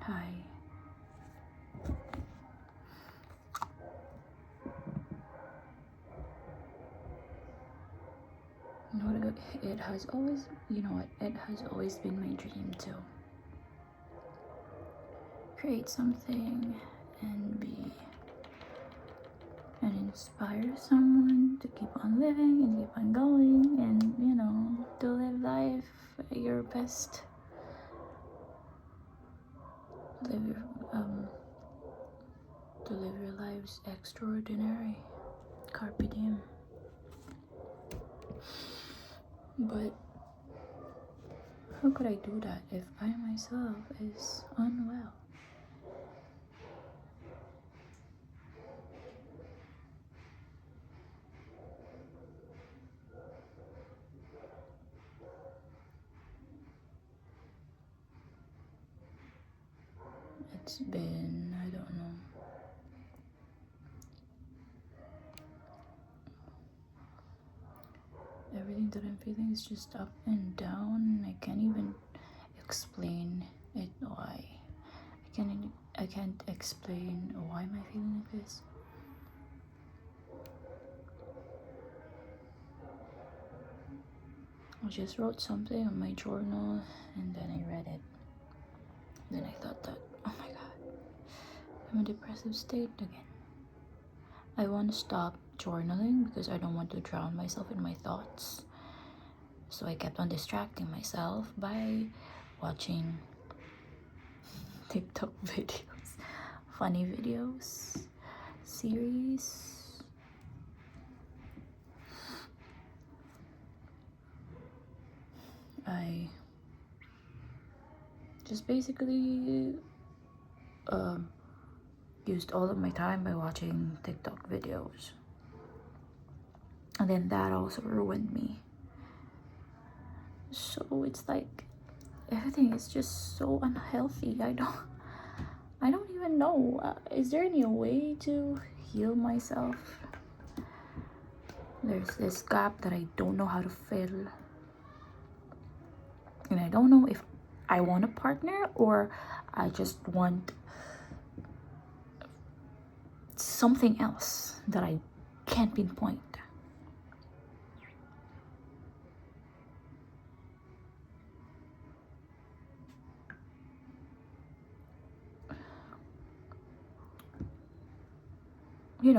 Hi. It has always, it has always been my dream to create something and inspire someone to keep on living and keep on going and, to live life at your best. Live your, to live your lives extraordinary. Carpe diem. But how could I do that if I myself is unwell? It's been, I don't know, everything that I'm feeling is just up and down. I can't even explain it why. I can't explain why am I feeling like this. I just wrote something on my journal and then I read it. Then I thought that, oh my god, I'm in a depressive state again. I want to stop journaling because I don't want to drown myself in my thoughts. So I kept on distracting myself by watching TikTok videos, funny videos, series. I just basically used all of my time by watching TikTok videos. And then that also ruined me. So it's like everything is just so unhealthy. I don't even know. Is there any way to heal myself? There's this gap that I don't know how to fill. And I don't know if I want a partner or I just want something else that I can't pinpoint.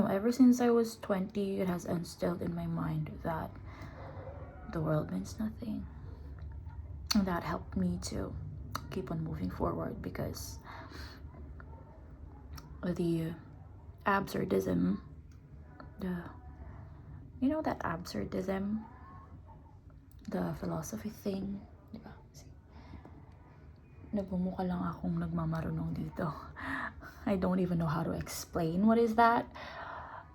Ever since I was 20, it has instilled in my mind that the world means nothing. And that helped me to keep on moving forward because the absurdism, that absurdism, the philosophy thing, di ba? Nagmumukha lang akong nagmamarunong dito. I don't even know how to explain what is that,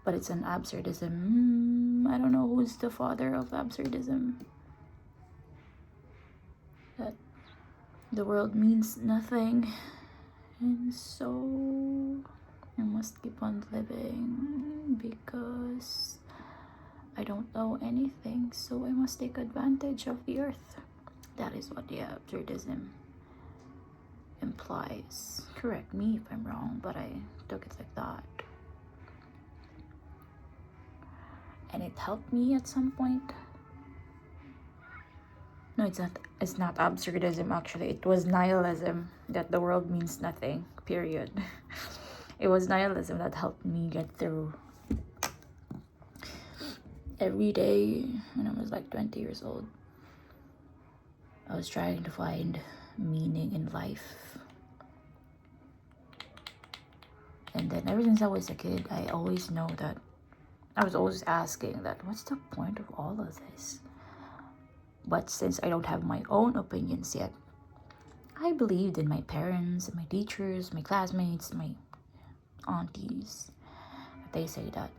but it's an absurdism. I don't know who's the father of absurdism. That the world means nothing, and so I must keep on living because I don't know anything, so I must take advantage of the earth. That is what the absurdism implies. Correct me if I'm wrong, but I took it like that. And it helped me at some point. No, it's not absurdism actually. It was nihilism, that the world means nothing, period. It was nihilism that helped me get through every day when I was like 20 years old. I was trying to find meaning in life. And then ever since I was a kid, I always know that I was always asking that, what's the point of all of this? But since I don't have my own opinions yet, I believed in my parents, my teachers, my classmates, my aunties. They say that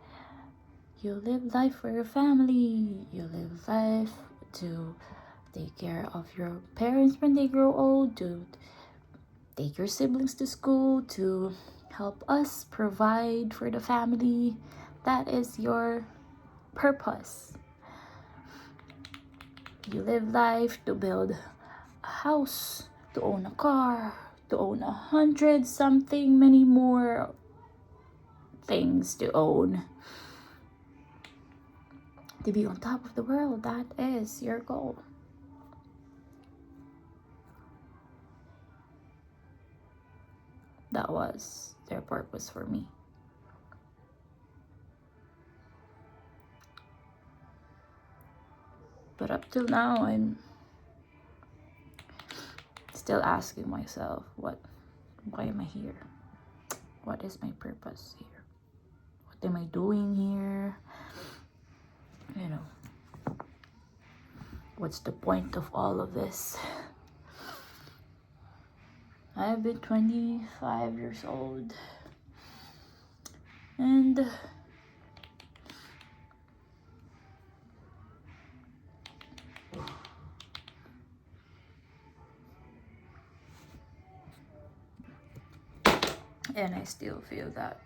you live life for your family, you live life to take care of your parents when they grow old, to take your siblings to school, to help us provide for the family. That is your purpose. You live life to build a house, to own a car, to own 100 something, many more things to own, to be on top of the world. That is your goal. That was their purpose for me. But up till now, I'm still asking myself, why am I here? What is my purpose here? What am I doing here? You know, what's the point of all of this? I've been 25 years old, and I still feel that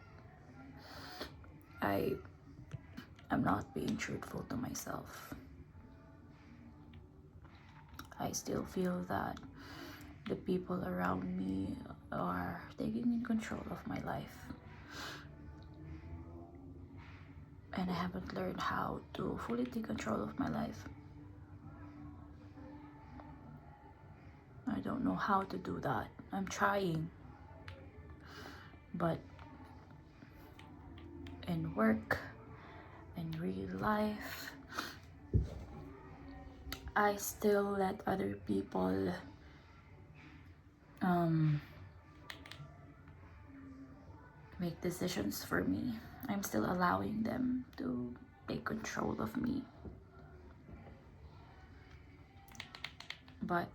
I am not being truthful to myself. I still feel that the people around me are taking in control of my life, and I haven't learned how to fully take control of my life. I don't know how to do that. I'm trying, but in work, in real life, I still let other people make decisions for me. I'm still allowing them to take control of me. But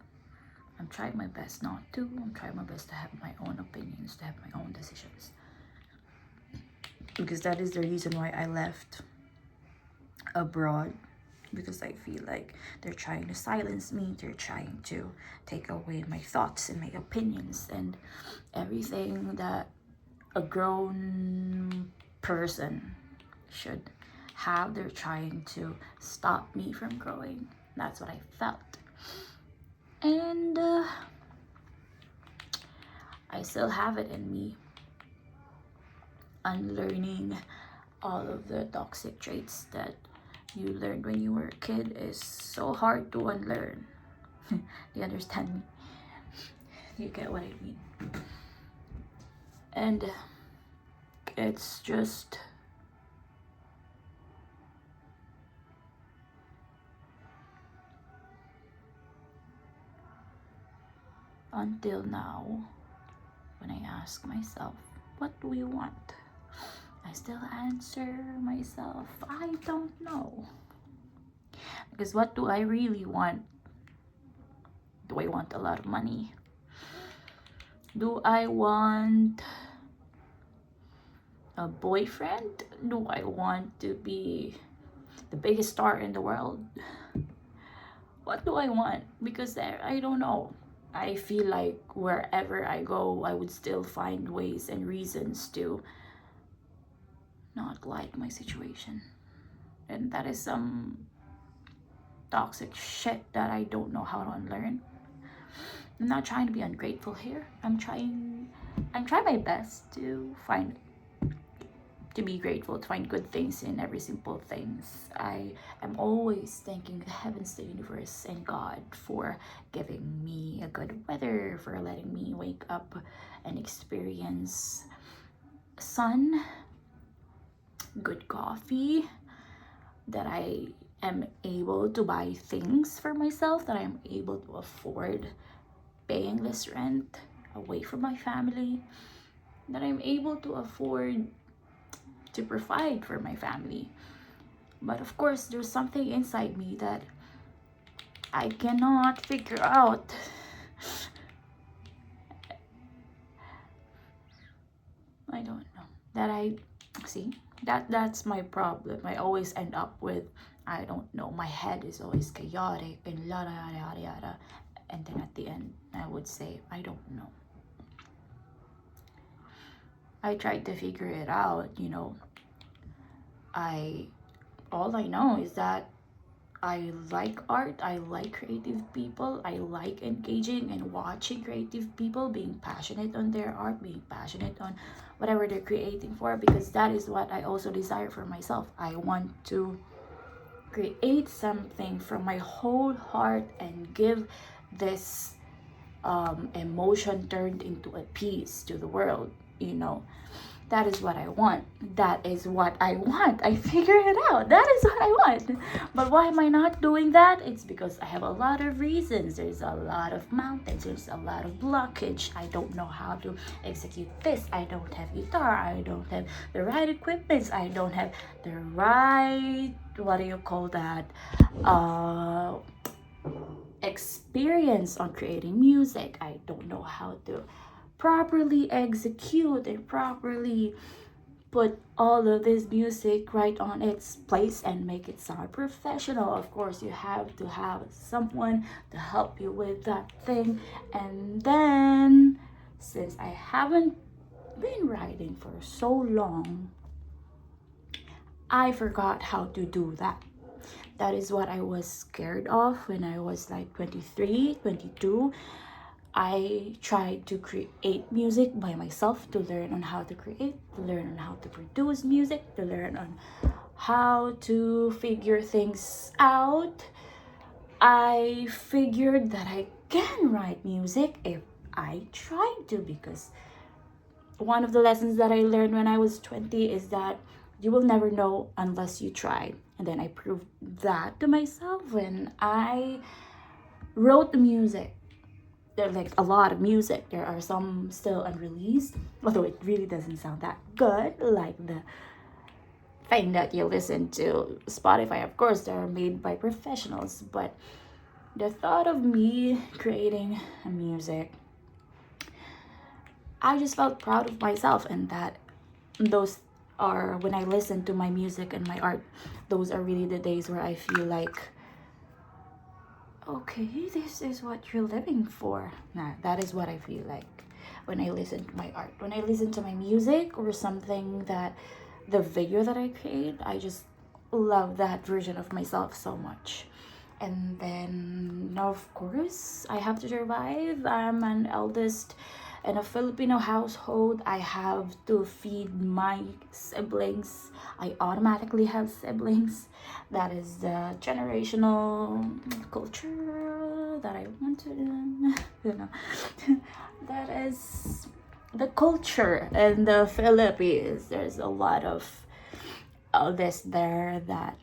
I'm trying my best not to. I'm trying my best to have my own opinions, to have my own decisions. Because that is the reason why I left abroad. Because I feel like they're trying to silence me. They're trying to take away my thoughts and my opinions and everything that a grown person should have. They're trying to stop me from growing. That's what I felt. And I still have it in me. Unlearning all of the toxic traits that you learned when you were a kid is so hard to unlearn. You understand me? You get what I mean? And it's just until now, when I ask myself, what do we want? I still answer myself, I don't know. Because what do I really want? Do I want a lot of money? Do I want a boyfriend? Do I want to be the biggest star in the world? What do I want? Because I don't know. I feel like wherever I go, I would still find ways and reasons to not like my situation. And that is some toxic shit that I don't know how to unlearn. I'm not trying to be ungrateful here. I'm trying my best to be grateful, to find good things in every simple things. I am always thanking the heavens, the universe, and God for giving me a good weather, for letting me wake up and experience sun, good coffee, that I am able to buy things for myself, that I am able to afford paying less rent away from my family, that I'm able to afford to provide for my family. But of course, there's something inside me that I cannot figure out. I don't know. That's my problem. I always end up with, I don't know. My head is always chaotic and yada yada yada yada. And then at the end, I would say, I don't know. I tried to figure it out, you know. All I know is that I like art, I like creative people, I like engaging and watching creative people being passionate on their art, being passionate on whatever they're creating for, because that is what I also desire for myself. I want to create something from my whole heart and give this emotion turned into a piece to the world, you know. That is what I want. That is what I want. I figured it out. That is what I want. But why am I not doing that? It's because I have a lot of reasons. There's a lot of mountains. There's a lot of blockage. I don't know how to execute this. I don't have guitar. I don't have the right equipment. I don't have the right, what do you call that? Experience on creating music. I don't know how to properly execute and properly put all of this music right on its place and make it sound professional. Of course, you have to have someone to help you with that thing. And then, since I haven't been writing for so long, I forgot how to do that. That is what I was scared of when I was like 23, 22. I tried to create music by myself, to learn on how to create, to learn on how to produce music, to learn on how to figure things out. I figured that I can write music if I tried to, because one of the lessons that I learned when I was 20 is that you will never know unless you try. And then I proved that to myself when I wrote the music. There's like a lot of music. There are some still unreleased, although it really doesn't sound that good, like the thing that you listen to Spotify. Of course, they're made by professionals, but the thought of me creating a music, I just felt proud of myself, and that those are, when I listen to my music and my art, those are really the days where I feel like, okay, this is what you're living for. Nah, that is what I feel like when I listen to my art. When I listen to my music or something, that the video that I create, I just love that version of myself so much. And then, of course, I have to survive. I'm an eldest in a Filipino household. I have to feed my siblings. I automatically have siblings. That is the generational culture that I want to, you know, that is the culture in the Philippines. There's a lot of this there that,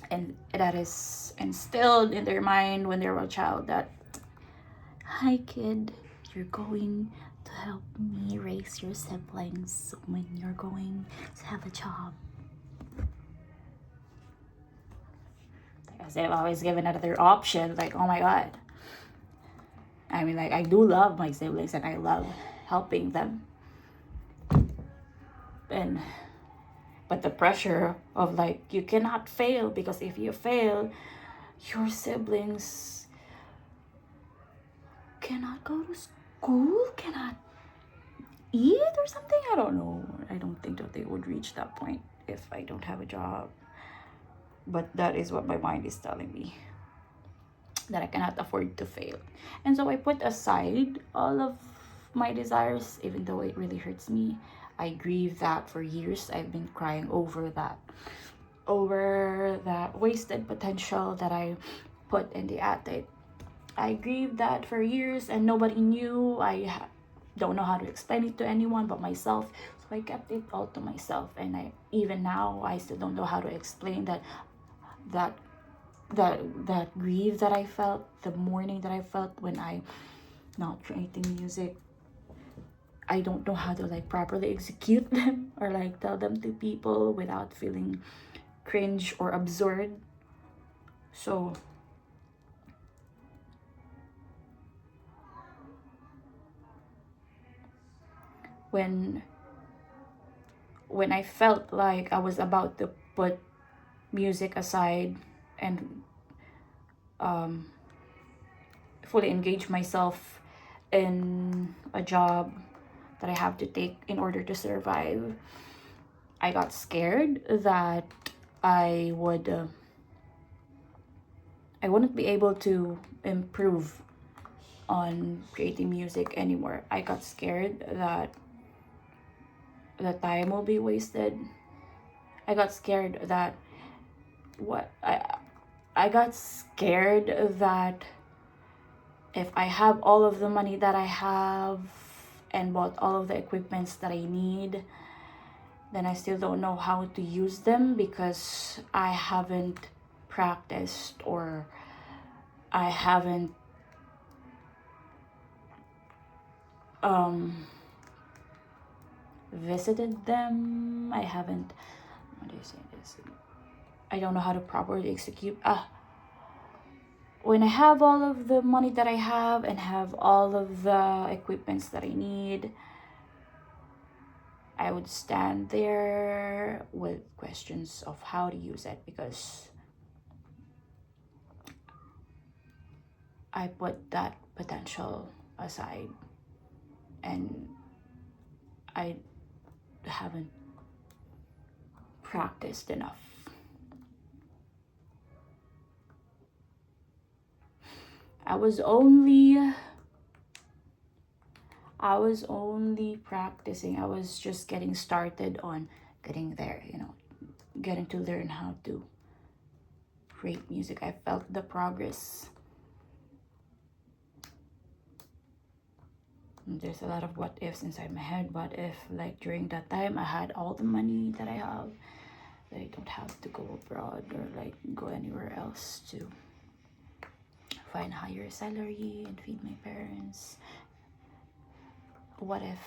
and that is instilled in their mind when they're a child, that, hi kid, you're going to help me raise your siblings when you're going to have a job. Because they've always given another option, like, oh my god. I mean, like, I do love my siblings and I love helping them. But the pressure of, like, you cannot fail, because if you fail, your siblings cannot go to school, cannot eat or something. I don't know. I don't think that they would reach that point if I don't have a job. But that is what my mind is telling me, that I cannot afford to fail. And so I put aside all of my desires, even though it really hurts me. I grieve that for years. I've been crying over that wasted potential that I put in the attic. I grieved that for years and nobody knew. I don't know how to explain it to anyone but myself. So I kept it all to myself, and even now I still don't know how to explain that grief that I felt, the mourning that I felt when I not creating music. I don't know how to, like, properly execute them or, like, tell them to people without feeling cringe or absurd. So when I felt like I was about to put music aside and fully engage myself in a job that I have to take in order to survive, I got scared that I would I wouldn't be able to improve on creating music anymore. I got scared that the time will be wasted. I got scared that what I got scared that if I have all of the money that I have and bought all of the equipments that I need, then I still don't know how to use them because I haven't practiced, or I haven't visited them. I haven't, how do you say this? I don't know how to properly execute. When I have all of the money that I have and have all of the equipments that I need, I would stand there with questions of how to use it, because I put that potential aside and I haven't practiced enough. I was only practicing. I was just getting started on getting there, getting to learn how to create music. I felt the progress. There's a lot of what ifs inside my head. What if, like, during that time I had all the money that I have, that I don't have to go abroad or like go anywhere else to find higher salary and feed my parents? What if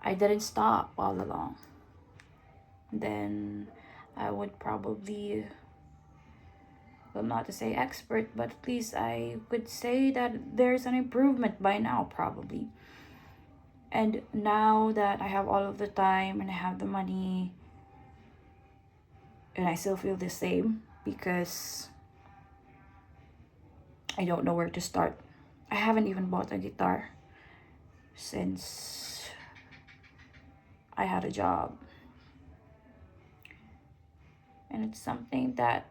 I didn't stop all along? Then I would probably, well, not to say expert, but at least I could say that there's an improvement by now, probably. And now that I have all of the time and I have the money, and I still feel the same because I don't know where to start. I haven't even bought a guitar since I had a job. And it's something that,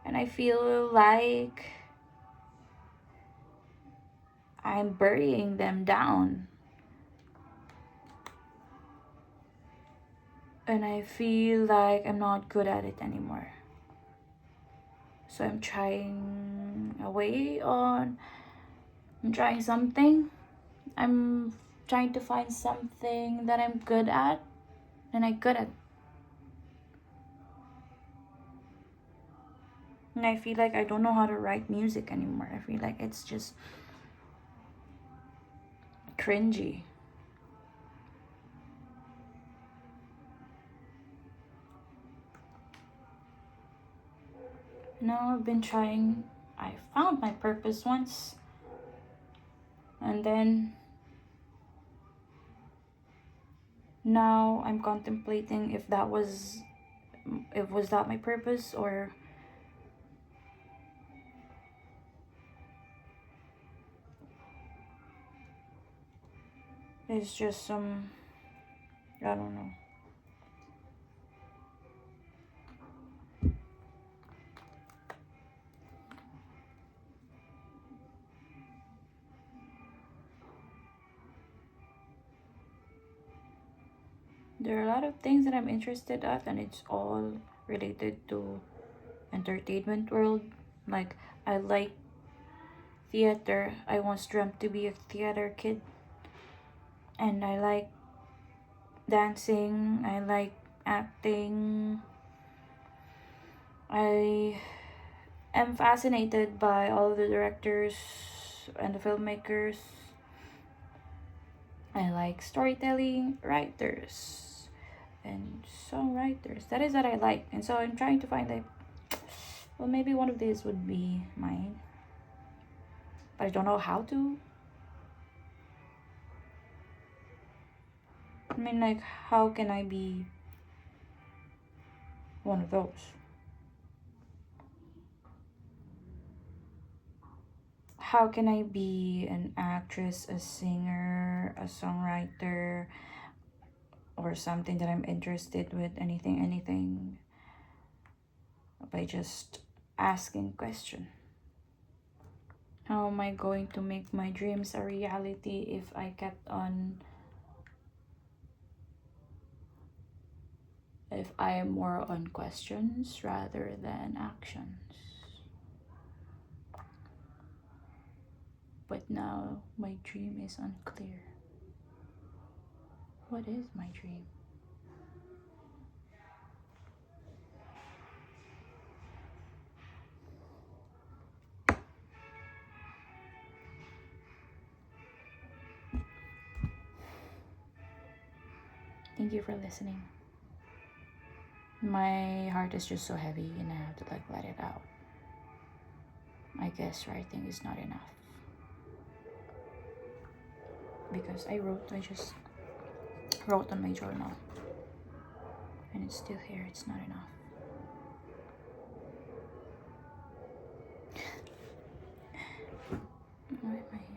and I feel like I'm burying them down. And I feel like I'm not good at it anymore. So I'm trying something. I'm trying to find something that I'm good at and I'm good at. And I feel like I don't know how to write music anymore. I feel like it's just cringy. Now I've been trying. I found my purpose once, and then now I'm contemplating if was that my purpose, or it's just some, I don't know. There are a lot of things that I'm interested at, and it's all related to entertainment world. Like, I like theater. I once dreamt to be a theater kid. And I like dancing. I like acting. I am fascinated by all the directors and the filmmakers. I like storytelling, writers, and songwriters. That is what I like. And so I'm trying to find, like, well, maybe one of these would be mine. But I don't know how to. I mean, like, how can I be one of those? How can I be an actress, a singer, a songwriter, or something that I'm interested with, anything, by just asking question. How am I going to make my dreams a reality if I kept on, if I am more on questions rather than actions? But now my dream is unclear. What is my dream? Thank you for listening. My heart is just so heavy and I have to like let it out. I guess writing is not enough. Because I just wrote on my journal. And it's still here, it's not enough. Why am I here?